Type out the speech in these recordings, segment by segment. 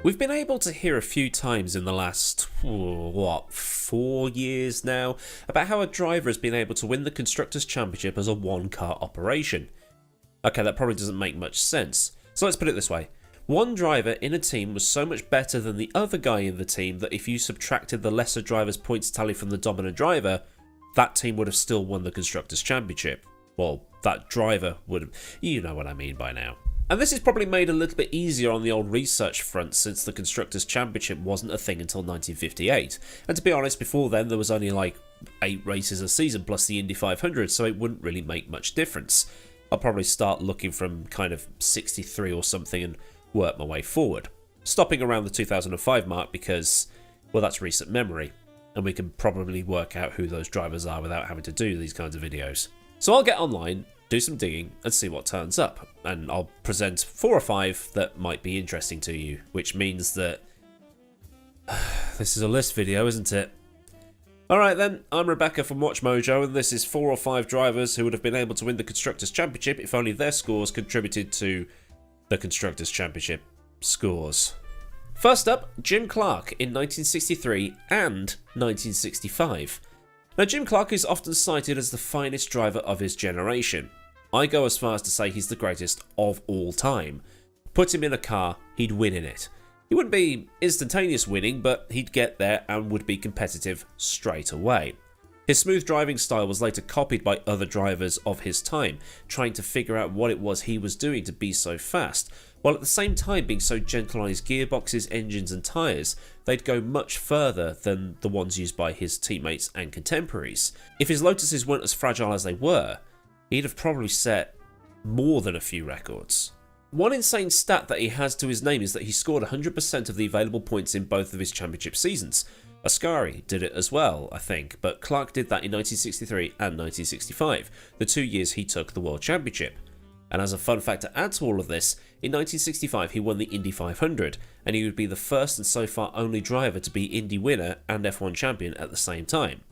We've been able to hear a few times in the last, 4 years now, about how a driver has been able to win the Constructors' Championship as a one-car operation. Okay, that probably doesn't make much sense. So let's put it this way. One driver in a team was so much better than the other guy in the team that if you subtracted the lesser driver's points tally from the dominant driver, that team would have still won the Constructors' Championship. Well, that driver would have... You know what I mean by now. And this is probably made a little bit easier on the old research front since the Constructors' Championship wasn't a thing until 1958. And to be honest, before then there was only like 8 races a season plus the Indy 500, so it wouldn't really make much difference. I'll probably start looking from kind of 63 or something and work my way forward. Stopping around the 2005 mark because, well, that's recent memory. And we can probably work out who those drivers are without having to do these kinds of videos. So I'll get online, do some digging, and see what turns up. And I'll present 4 or 5 that might be interesting to you, which means that... this is a list video, isn't it? Alright then, I'm Rebecca from WatchMojo, and this is 4 or 5 drivers who would have been able to win the Constructors' Championship if only their scores contributed to the Constructors' Championship scores. First up, Jim Clark in 1963 and 1965. Now, Jim Clark is often cited as the finest driver of his generation. I go as far as to say he's the greatest of all time. Put him in a car, he'd win in it. He wouldn't be instantaneous winning, but he'd get there and would be competitive straight away. His smooth driving style was later copied by other drivers of his time, trying to figure out what it was he was doing to be so fast, while at the same time being so gentle on his gearboxes, engines and tyres. They'd go much further than the ones used by his teammates and contemporaries. If his Lotuses weren't as fragile as they were, he'd have probably set more than a few records. One insane stat that he has to his name is that he scored 100% of the available points in both of his championship seasons. Ascher did it as well, I think, but Clark did that in 1963 and 1965, the 2 years he took the World Championship. And as a fun fact to add to all of this, in 1965 he won the Indy 500, and he would be the first and so far only driver to be Indy winner and F1 champion at the same time.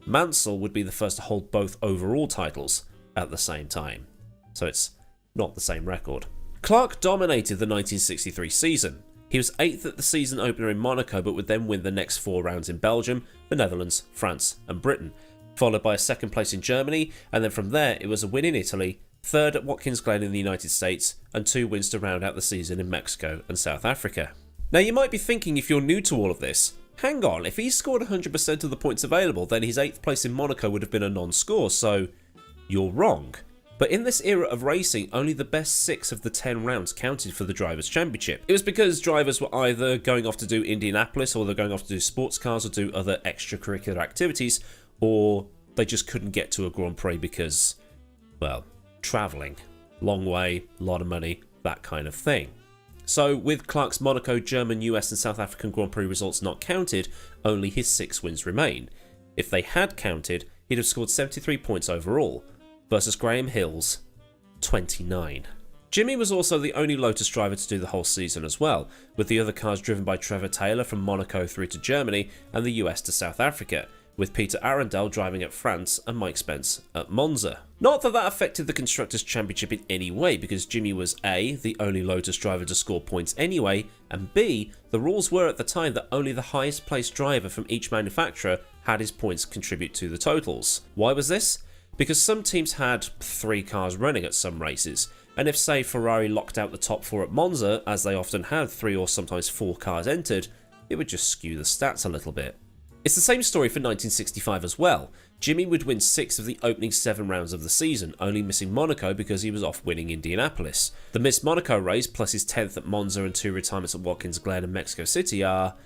Mansell would be the first to hold both overall titles at the same time. So it's not the same record. Clark dominated the 1963 season. He was 8th at the season opener in Monaco, but would then win the next 4 rounds in Belgium, the Netherlands, France and Britain, followed by a 2nd place in Germany, and then from there it was a win in Italy, 3rd at Watkins Glen in the United States, and 2 wins to round out the season in Mexico and South Africa. Now you might be thinking, if you're new to all of this, hang on, if he scored 100% of the points available, then his 8th place in Monaco would have been a non-score, so you're wrong. But in this era of racing, only the best 6 of the 10 rounds counted for the Drivers' Championship. It was because drivers were either going off to do Indianapolis, or they're going off to do sports cars or do other extracurricular activities, or they just couldn't get to a Grand Prix because, well, travelling. Long way, a lot of money, that kind of thing. So with Clark's Monaco, German, US and South African Grand Prix results not counted, only his 6 wins remain. If they had counted, he'd have scored 73 points overall, versus Graham Hill's 29. Jimmy was also the only Lotus driver to do the whole season as well, with the other cars driven by Trevor Taylor from Monaco through to Germany and the US to South Africa, with Peter Arundel driving at France and Mike Spence at Monza. Not that that affected the Constructors' Championship in any way, because Jimmy was A, the only Lotus driver to score points anyway, and B, the rules were at the time that only the highest placed driver from each manufacturer had his points contribute to the totals. Why was this? Because some teams had 3 cars running at some races, and if say Ferrari locked out the top 4 at Monza, as they often had 3 or sometimes 4 cars entered, it would just skew the stats a little bit. It's the same story for 1965 as well. Jimmy would win 6 of the opening 7 rounds of the season, only missing Monaco because he was off winning Indianapolis. The missed Monaco race, plus his 10th at Monza and 2 retirements at Watkins Glen and Mexico City are,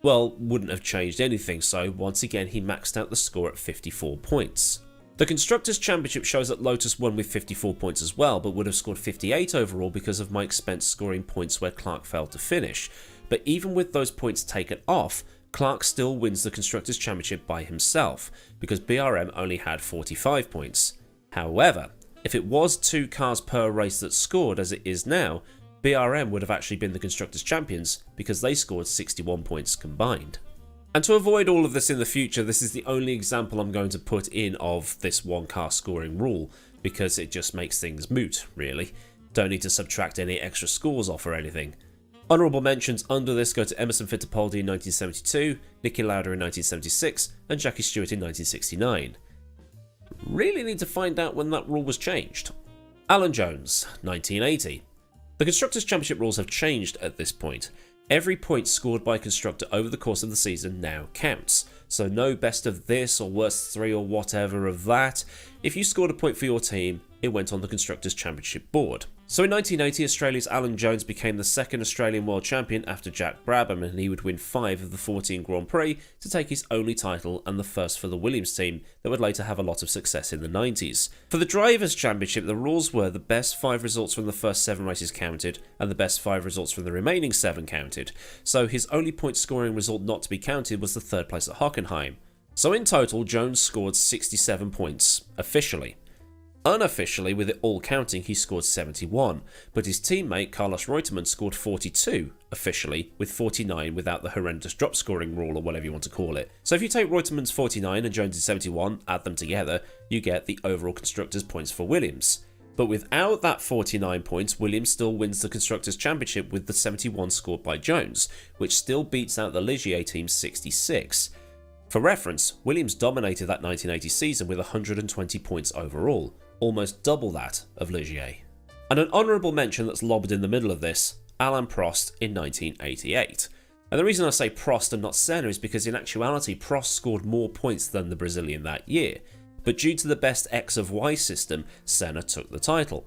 well, wouldn't have changed anything, so once again he maxed out the score at 54 points. The Constructors' Championship shows that Lotus won with 54 points as well, but would have scored 58 overall because of Mike Spence scoring points where Clark failed to finish. But even with those points taken off, Clark still wins the Constructors' Championship by himself, because BRM only had 45 points. However, if it was 2 cars per race that scored as it is now, BRM would have actually been the Constructors' Champions, because they scored 61 points combined. And to avoid all of this in the future, this is the only example I'm going to put in of this 1 car scoring rule, because it just makes things moot, really. Don't need to subtract any extra scores off or anything. Honourable mentions under this go to Emerson Fittipaldi in 1972, Niki Lauda in 1976, and Jackie Stewart in 1969. Really need to find out when that rule was changed. Alan Jones, 1980. The Constructors' Championship rules have changed at this point. Every point scored by a constructor over the course of the season now counts. So no best of this or worst 3 or whatever of that. If you scored a point for your team, it went on the Constructors' Championship board. So in 1980, Australia's Alan Jones became the second Australian World Champion after Jack Brabham, and he would win 5 of the 14 Grand Prix to take his only title and the first for the Williams team that would later have a lot of success in the 90s. For the Drivers' Championship, the rules were the best 5 results from the first 7 races counted, and the best 5 results from the remaining 7 counted. So his only point scoring result not to be counted was the 3rd place at Hockenheim. So in total, Jones scored 67 points, officially. Unofficially, with it all counting, he scored 71, but his teammate Carlos Reutemann scored 42, officially, with 49 without the horrendous drop scoring rule or whatever you want to call it. So if you take Reutemann's 49 and Jones's 71, add them together, you get the overall Constructors' points for Williams. But without that 49 points, Williams still wins the Constructors' Championship with the 71 scored by Jones, which still beats out the Ligier team's 66. For reference, Williams dominated that 1980 season with 120 points overall, almost double that of Ligier. And an honourable mention that's lobbed in the middle of this, Alain Prost in 1988. And the reason I say Prost and not Senna is because in actuality Prost scored more points than the Brazilian that year, but due to the best X of Y system, Senna took the title.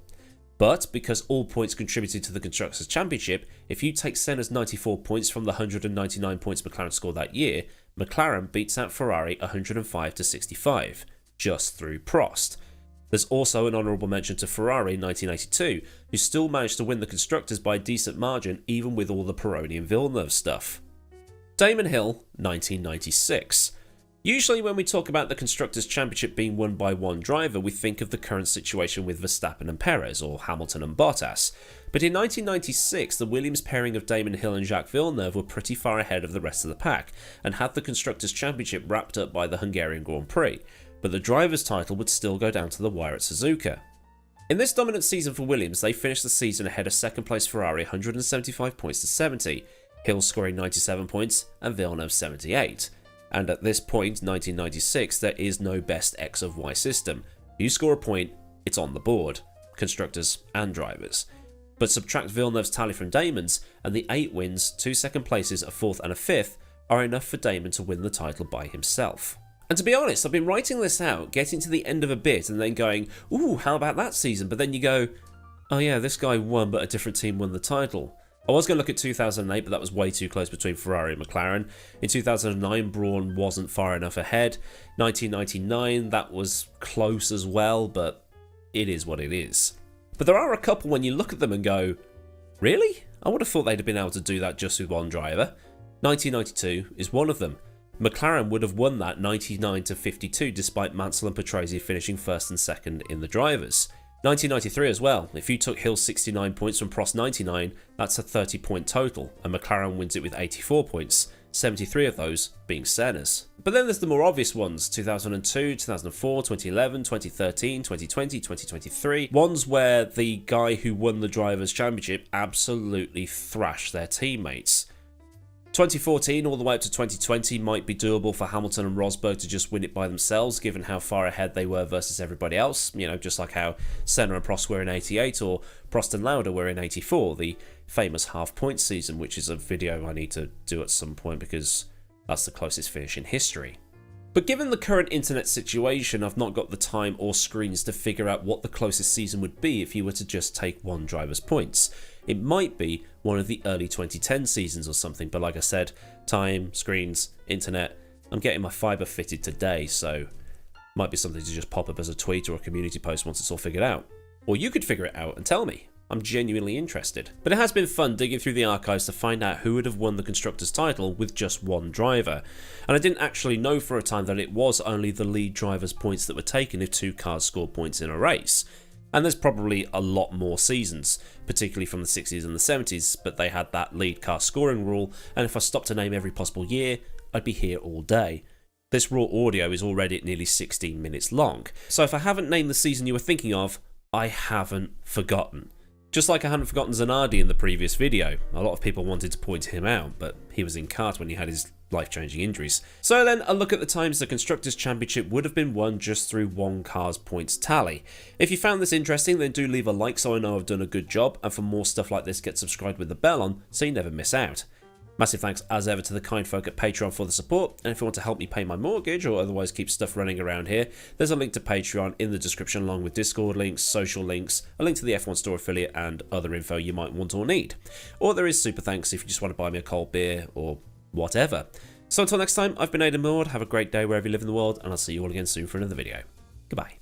But because all points contributed to the Constructors' Championship, if you take Senna's 94 points from the 199 points McLaren scored that year, McLaren beats out Ferrari 105 to 65, just through Prost. There's also an honourable mention to Ferrari in 1982, who still managed to win the Constructors by a decent margin even with all the Pironi and Villeneuve stuff. Damon Hill, 1996. Usually when we talk about the Constructors' Championship being won by one driver, we think of the current situation with Verstappen and Perez, or Hamilton and Bottas. But in 1996, the Williams pairing of Damon Hill and Jacques Villeneuve were pretty far ahead of the rest of the pack, and had the Constructors' Championship wrapped up by the Hungarian Grand Prix. But the driver's title would still go down to the wire at Suzuka. In this dominant season for Williams, they finished the season ahead of second place Ferrari 175 points to 70, Hill scoring 97 points and Villeneuve 78. And at this point, 1996, there is no best X of Y system. You score a point, it's on the board, constructors and drivers. But subtract Villeneuve's tally from Damon's, and the 8 wins, 2 second places, a 4th and a 5th, are enough for Damon to win the title by himself. And to be honest, I've been writing this out, getting to the end of a bit and then going, ooh, how about that season? But then you go, oh yeah, this guy won, but a different team won the title. I was going to look at 2008, but that was way too close between Ferrari and McLaren. In 2009, Brawn wasn't far enough ahead. 1999, that was close as well, but it is what it is. But there are a couple when you look at them and go, really? I would have thought they'd have been able to do that just with one driver. 1992 is one of them. McLaren would have won that 99 to 52 despite Mansell and Patrese finishing 1st and 2nd in the drivers. 1993 as well. If you took Hill's 69 points from Prost 99, that's a 30-point total, and McLaren wins it with 84 points, 73 of those being Senna's. But then there's the more obvious ones, 2002, 2004, 2011, 2013, 2020, 2023, ones where the guy who won the Drivers' Championship absolutely thrashed their teammates. 2014 all the way up to 2020 might be doable for Hamilton and Rosberg to just win it by themselves, given how far ahead they were versus everybody else. You know, just like how Senna and Prost were in 88, or Prost and Lauda were in 84, the famous half-point season, which is a video I need to do at some point because that's the closest finish in history. But given the current internet situation, I've not got the time or screens to figure out what the closest season would be if you were to just take one driver's points. It might be one of the early 2010 seasons or something, but like I said, time, screens, internet, I'm getting my fibre fitted today, so might be something to just pop up as a tweet or a community post once it's all figured out. Or you could figure it out and tell me. I'm genuinely interested. But it has been fun digging through the archives to find out who would have won the Constructors' title with just one driver. And I didn't actually know for a time that it was only the lead driver's points that were taken if 2 cars scored points in a race. And there's probably a lot more seasons, particularly from the 60s and the 70s, but they had that lead car scoring rule, and if I stopped to name every possible year, I'd be here all day. This raw audio is already at nearly 16 minutes long, so if I haven't named the season you were thinking of, I haven't forgotten. Just like I hadn't forgotten Zanardi in the previous video, a lot of people wanted to point him out, but he was in cart when he had his life-changing injuries. So then, a look at the times the Constructors Championship would have been won just through one car's points tally. If you found this interesting, then do leave a like so I know I've done a good job, and for more stuff like this, get subscribed with the bell on so you never miss out. Massive thanks as ever to the kind folk at Patreon for the support, and if you want to help me pay my mortgage or otherwise keep stuff running around here, there's a link to Patreon in the description along with Discord links, social links, a link to the F1 store affiliate and other info you might want or need. Or there is super thanks if you just want to buy me a cold beer or whatever. So until next time, I've been Millward, have a great day wherever you live in the world, and I'll see you all again soon for another video. Goodbye.